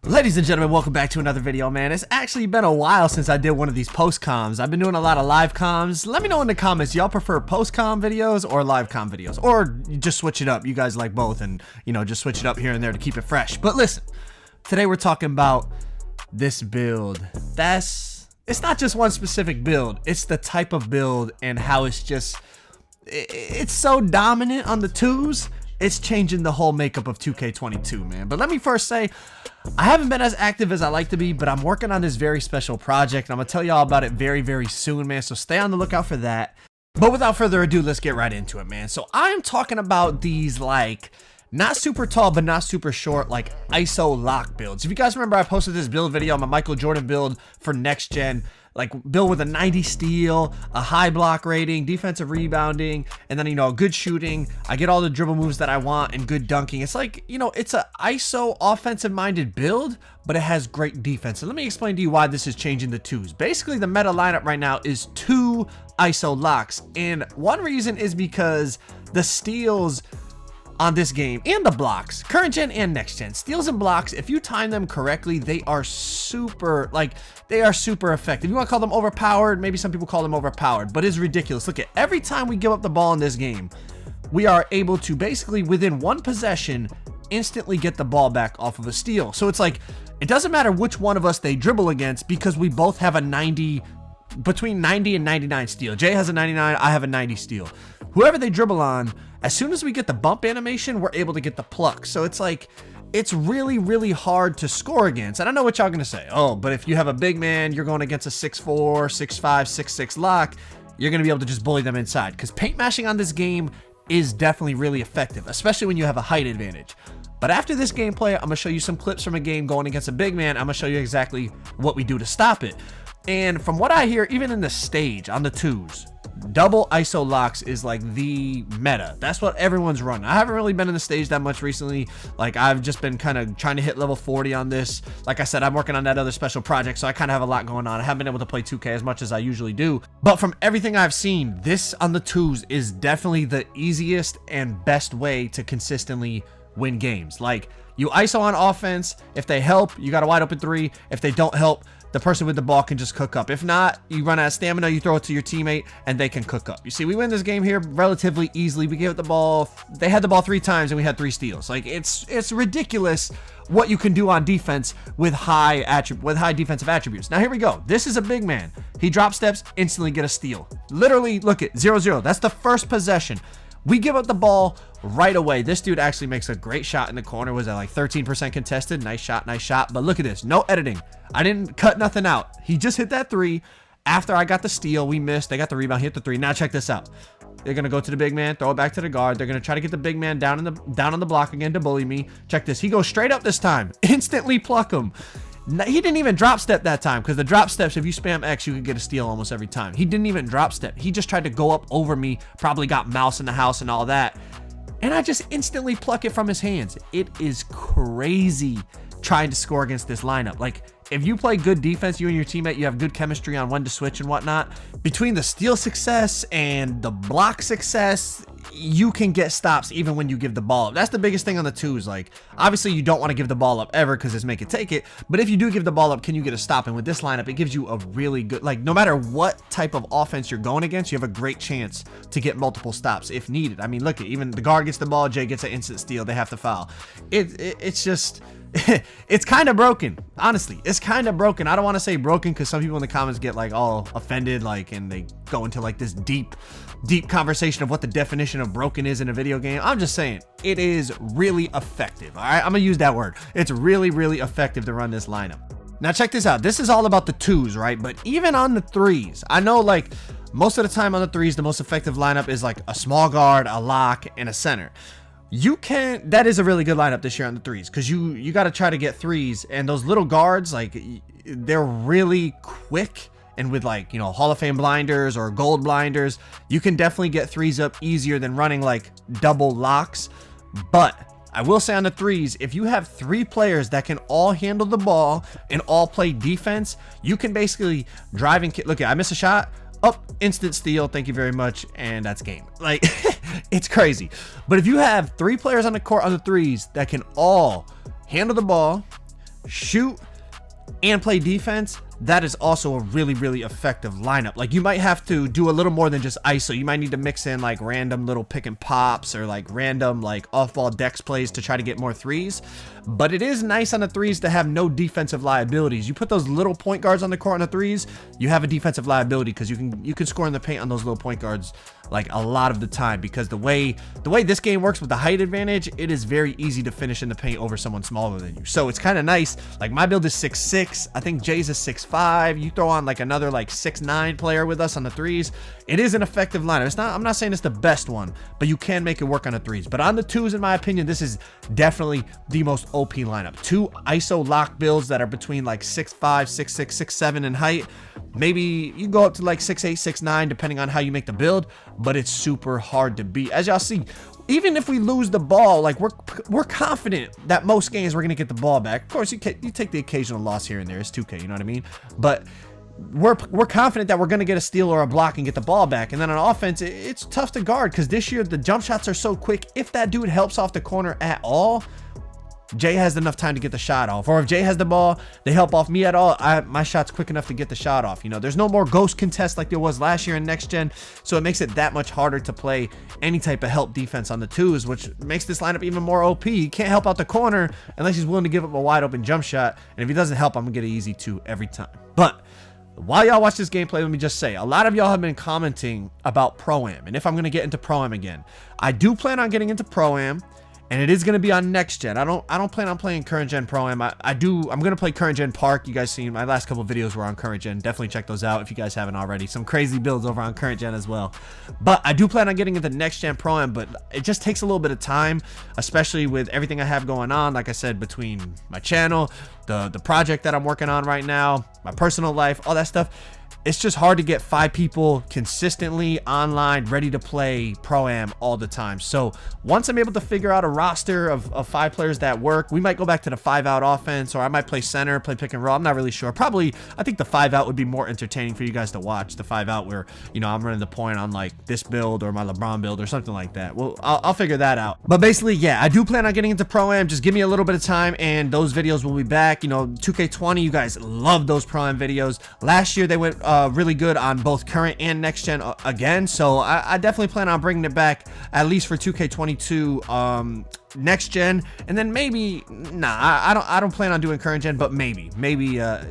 Ladies and gentlemen, welcome back to another video, man. It's actually been a while since I did one of these post-coms. I've been doing a lot of live coms. Let me know in the comments, y'all prefer post-com videos or live com videos? Or you just switch it up. You guys like both and, you know, just switch it up here and there to keep it fresh. But listen, today we're talking about this build. It's not just one specific build. It's the type of build and how it's so dominant on the twos. It's changing the whole makeup of 2K22, man. But let me first say, I haven't been as active as I like to be, but I'm working on this very special project, and I'm gonna tell y'all about it very, very soon, man. So stay on the lookout for that. But without further ado, let's get right into it, man. So I'm talking about these, like, not super tall, but not super short, like ISO lock builds. If you guys remember, I posted this build video on my Michael Jordan build for next gen, like build with a 90 steal, a high block rating, defensive rebounding, and then, you know, good shooting. I get all the dribble moves that I want and good dunking. It's like, you know, it's a ISO offensive minded build, but it has great defense. And let me explain to you why this is changing the twos. Basically, the meta lineup right now is 2 ISO locks. And one reason is because the steals on this game and the blocks, current gen and next gen, steals and blocks, if you time them correctly, they are super effective. You want to call them overpowered? Maybe some people call them overpowered, but it's ridiculous. Look at every time we give up the ball in this game, we are able to basically within one possession instantly get the ball back off of a steal. So it's like, it doesn't matter which one of us they dribble against because we both have a 90, between 90 and 99 steal. Jay has a 99, I have a 90 steal. Whoever they dribble on, as soon as we get the bump animation, we're able to get the pluck. So it's like, it's really, really hard to score against. And I know what y'all gonna say. Oh, but if you have a big man, you're going against a 6'4", 6'5", 6'6" lock, you're gonna be able to just bully them inside. Because paint mashing on this game is definitely really effective, especially when you have a height advantage. But after this gameplay, I'm gonna show you some clips from a game going against a big man. I'm gonna show you exactly what we do to stop it. And from what I hear, even in the stage on the twos, double ISO locks is like the meta. That's what everyone's running. I haven't really been in the stage that much recently. Like, I've just been kind of trying to hit level 40 on this. Like I said, I'm working on that other special project, so I kind of have a lot going on. I haven't been able to play 2K as much as I usually do. But from everything I've seen, this on the twos is definitely the easiest and best way to consistently win games. Like, you ISO on offense. If they help, you got a wide open 3. If they don't help, the person with the ball can just cook up. If not, you run out of stamina, you throw it to your teammate, and they can cook up. You see, we win this game here relatively easily. We gave it the ball. They had the ball 3 times, and we had 3 steals. Like, it's ridiculous what you can do on defense with high defensive attributes. Now, here we go. This is a big man. He drop steps, instantly get a steal. Literally, look at 0-0. That's the first possession. We give up the ball right away. This dude actually makes a great shot in the corner. Was at like 13% contested. Nice shot, nice shot. But look at this. No editing. I didn't cut nothing out. He just hit that 3. After I got the steal, we missed. They got the rebound, hit the 3. Now check this out. They're going to go to the big man, throw it back to the guard. They're going to try to get the big man down on the block again to bully me. Check this. He goes straight up this time. Instantly pluck him. He didn't even drop step that time, because the drop steps, if you spam X, you could get a steal almost every time. He didn't even drop step. He just tried to go up over me, probably got mouse in the house and all that. And I just instantly pluck it from his hands. It is crazy trying to score against this lineup. Like, if you play good defense, you and your teammate, you have good chemistry on when to switch and whatnot. Between the steal success and the block success, you can get stops even when you give the ball up. That's the biggest thing on the twos. Like, obviously you don't want to give the ball up ever because it's make it take it. But if you do give the ball up, can you get a stop? And with this lineup, it gives you a really good, like, no matter what type of offense you're going against, you have a great chance to get multiple stops if needed. I mean, look, even the guard gets the ball, Jay gets an instant steal, they have to foul. It's just... it's kind of broken. Honestly, it's kind of broken. I don't want to say broken because some people in the comments get like all offended, like, and they go into like this deep conversation of what the definition of broken is in a video game. I'm just saying it is really effective. All right, I'm gonna use that word. It's really, really effective to run this lineup. Now check this out. This is all about the twos, right? But even on the threes, I know, like, most of the time on the threes, the most effective lineup is like a small guard, a lock, and a center. That is a really good lineup this year on the threes, because you got to try to get threes, and those little guards, like, they're really quick, and with, like, you know, Hall of Fame blinders or gold blinders, you can definitely get threes up easier than running like double locks. But I will say on the threes, if you have 3 players that can all handle the ball and all play defense, you can basically drive and look at, I miss a shot, up, instant steal, thank you very much, and that's game. Like, it's crazy. But if you have 3 players on the court on the threes that can all handle the ball, shoot, and play defense, that is also a really, really effective lineup. Like, you might have to do a little more than just ISO. You might need to mix in like random little pick and pops or like random like off-ball dex plays to try to get more threes. But it is nice on the threes to have no defensive liabilities. You put those little point guards on the court on the threes, you have a defensive liability because you can score in the paint on those little point guards like a lot of the time, because the way this game works with the height advantage, it is very easy to finish in the paint over someone smaller than you. So it's kind of nice. Like, my build is 6'6". I think Jay's is 6'5". You throw on like another like 6'9" player with us on the threes, it is an effective lineup. I'm not saying it's the best one, but you can make it work on the threes. But on the twos, in my opinion, this is definitely the most OP lineup. Two ISO lock builds that are between like 6'5", 6'6", 6'7" in height. Maybe you go up to like 6'8", 6'9", depending on how you make the build, but it's super hard to beat. As y'all see, even if we lose the ball, like we're confident that most games we're gonna get the ball back. Of course, you take the occasional loss here and there. It's 2K, you know what I mean? But we're confident that we're gonna get a steal or a block and get the ball back. And then on offense, it's tough to guard because this year the jump shots are so quick. If that dude helps off the corner at all, Jay has enough time to get the shot off. Or if Jay has the ball, they help off me at all, my shot's quick enough to get the shot off. You know, there's no more ghost contest like there was last year in next gen, so it makes it that much harder to play any type of help defense on the twos, which makes this lineup even more OP. He can't help out the corner unless he's willing to give up a wide open jump shot, and if he doesn't help, I'm gonna get an easy 2 every time. But while y'all watch this gameplay, let me just say, a lot of y'all have been commenting about Pro-Am, and if I'm gonna get into Pro-Am again. I do plan on getting into Pro-Am, and it is going to be on next gen. I don't plan on playing current gen Pro-Am. I'm going to play current gen Park. You guys seen my last couple of videos were on current gen. Definitely check those out if you guys haven't already. Some crazy builds over on current gen as well. But I do plan on getting into next gen Pro-Am, but it just takes a little bit of time, especially with everything I have going on. Like I said, between my channel, the project that I'm working on right now, my personal life, all that stuff. It's just hard to get 5 people consistently online ready to play Pro-Am all the time. So once I'm able to figure out a roster of 5 players that work, we might go back to the 5-out offense, or I might play center, play pick and roll. I'm not really sure. Probably, I think the 5-out would be more entertaining for you guys to watch. The 5-out where, you know, I'm running the point on like this build or my LeBron build or something like that. Well, I'll figure that out. But basically, yeah, I do plan on getting into Pro-Am. Just give me a little bit of time and those videos will be back. You know, 2K20, you guys love those Pro-Am videos. Last year they went really good on both current and next gen again, so I definitely plan on bringing it back at least for 2K22 next gen, and then maybe I don't plan on doing current gen, but maybe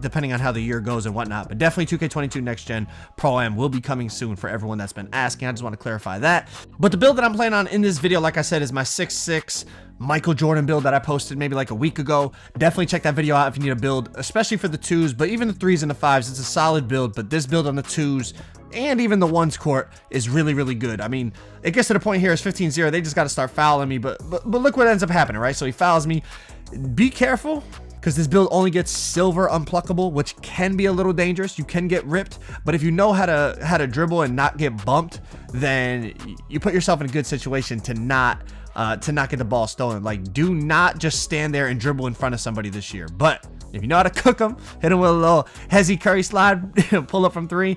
depending on how the year goes and whatnot. But definitely 2K22 next gen Pro-Am will be coming soon for everyone that's been asking. I just want to clarify that. But the build that I'm playing on in this video, like I said, is my 6'6" Michael Jordan build that I posted maybe like a week ago. Definitely check that video out if you need a build, especially for the 2s, but even the 3s and the 5s. It's a solid build, but this build on the 2s and even the 1s court is really, really good. I mean, it gets to the point here, it's 15-0. They just got to start fouling me, but look what ends up happening, right? So he fouls me. Be careful, because this build only gets silver unpluckable, which can be a little dangerous. You can get ripped, but if you know how to dribble and not get bumped, then you put yourself in a good situation to not get the ball stolen. Like, do not just stand there and dribble in front of somebody this year. But if you know how to cook them, hit them with a little Hezzy Curry slide, pull up from 3.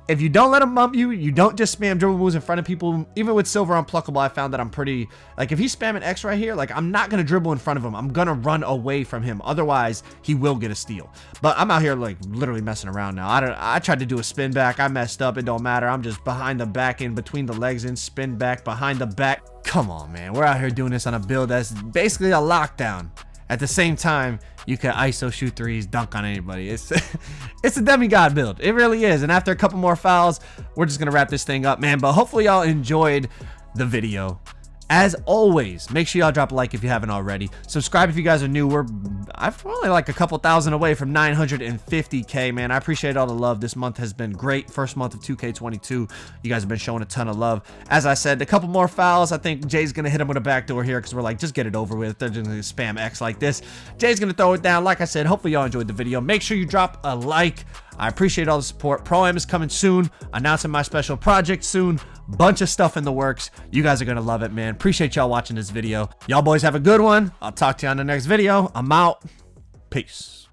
If you don't let him bump you, you don't just spam dribble moves in front of people. Even with silver unpluckable, I found that I'm pretty, like, if he's spamming X right here, like, I'm not going to dribble in front of him. I'm going to run away from him. Otherwise, he will get a steal. But I'm out here, like, literally messing around now. I tried to do a spin back. I messed up. It don't matter. I'm just behind the back end, between the legs and spin back, behind the back. Come on, man. We're out here doing this on a build that's basically a lockdown. At the same time, you can ISO shoot 3s, dunk on anybody. It's a demigod build. It really is. And after a couple more fouls, we're just going to wrap this thing up, man. But hopefully y'all enjoyed the video. As always, make sure y'all drop a like if you haven't already. Subscribe if you guys are new. I'm only like a couple thousand away from 950K, man. I appreciate all the love. This month has been great. First month of 2K22. You guys have been showing a ton of love. As I said, a couple more fouls. I think Jay's going to hit him with a backdoor here because we're like, just get it over with. They're just going to spam X like this. Jay's going to throw it down. Like I said, hopefully y'all enjoyed the video. Make sure you drop a like. I appreciate all the support. Pro-Am is coming soon. Announcing my special project soon. Bunch of stuff in the works. You guys are going to love it, man. Appreciate y'all watching this video. Y'all boys have a good one. I'll talk to you on the next video. I'm out. Peace.